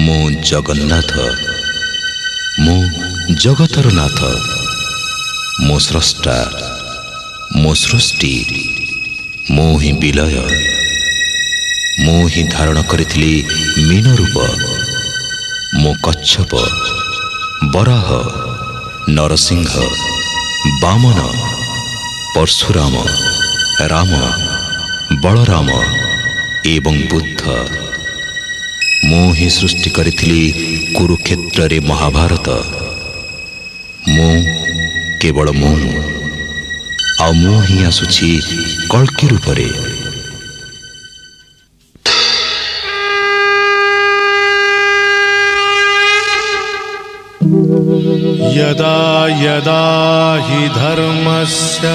मो जगन्नाथ मो जगतर नाथ मो स्रष्टा मो सृष्टि मो ही विलय मो ही धारण करिथिली मीन रूप मो कच्छप बराह नरसिंह वामन परशुराम राम बलराम एवं बुद्ध मो ही सृष्टि करिथिली कुरुक्षेत्र रे महाभारत मो केवल मो आ मो ही आसुछि कल्कि रूप रे। यदा यदा हि धर्मस्य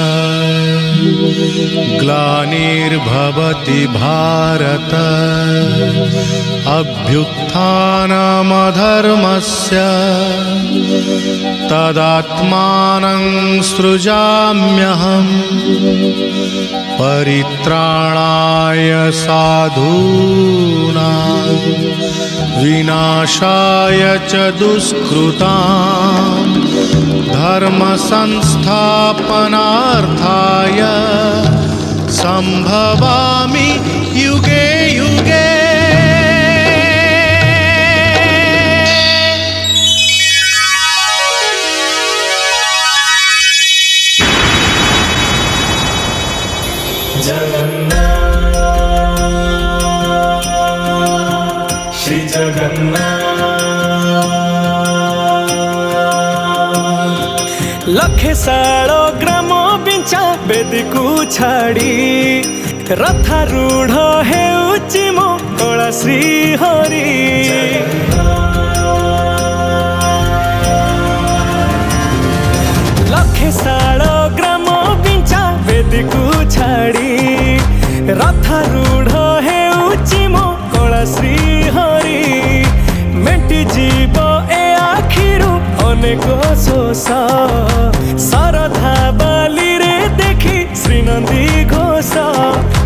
ग्लानिर्भवति भारत अभ्युत्थानमधर्मस्य तदात्मानं सृजाम्यहम् परित्राणाय साधूनां विनाशाय च दुष्कृतां धर्म संस्थापनार्थाय संभवामि युगे युगे। जगन्नाथ श्री जगन्नाथ लखे सालो ग्राम बिंचा बेदी को छाड़ी रथारूढ़ हेउची मो कला श्री हरि लखे सालो ग्राम बिंचा बेदी को छाड़ी रथारूढ़ हेउची मो कला श्री हरि मेटी जीव ए आखिरु अनेक शोष सरधा बाली रे देखी श्रीनंदी घोष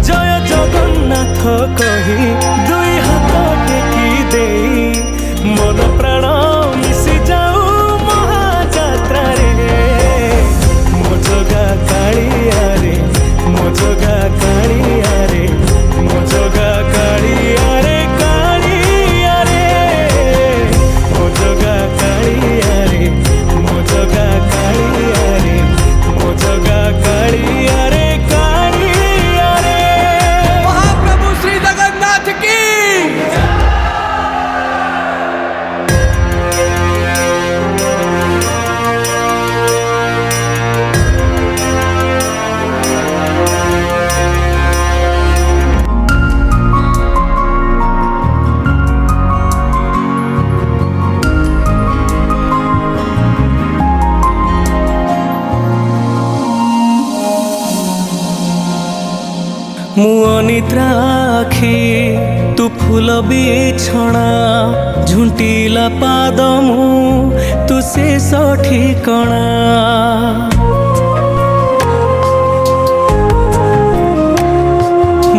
जय जगन्नाथ कही दुई हाथ टेकी देई मन प्राण मिशि जाऊ महाजात्रा रे मो जगा कालिया रे मो जगा कालिया रे मो जगा कालिया रे कालिया रे मो जगा कालिया रे मो जगा कालिया रे मो जगा कालिया रे कालिया रे। महाप्रभु श्री जगन्नाथ की मु अनिद्राखी तू फूल बिछଣା झुंटिला पाद मु तू शेष ठिकଣା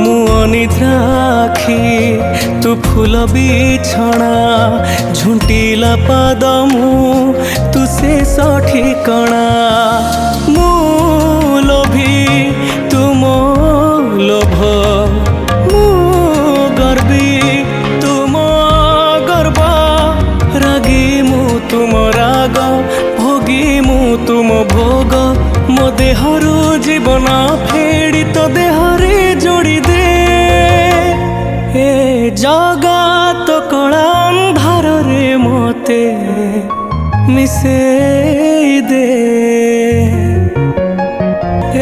मु अनिद्राखी तू फूल बिछଣା झुंटिला पाद मु तू शेष ठिकଣା मु लोभी तुम लोभ मु गर्वी तुम गर्व रागी मु तुम राग भोगी मु तुम भोग मो देहरु जीवन फेड़ी तो देहरे जोड़ी दे ए जगत कला अंधार रे मते मिसेई दे ए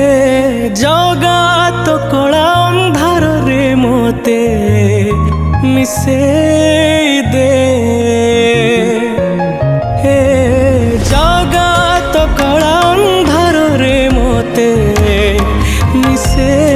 जगत कला अंधार रे मते मिसेई दे ए जगत कला अंधार रे मते मिसेई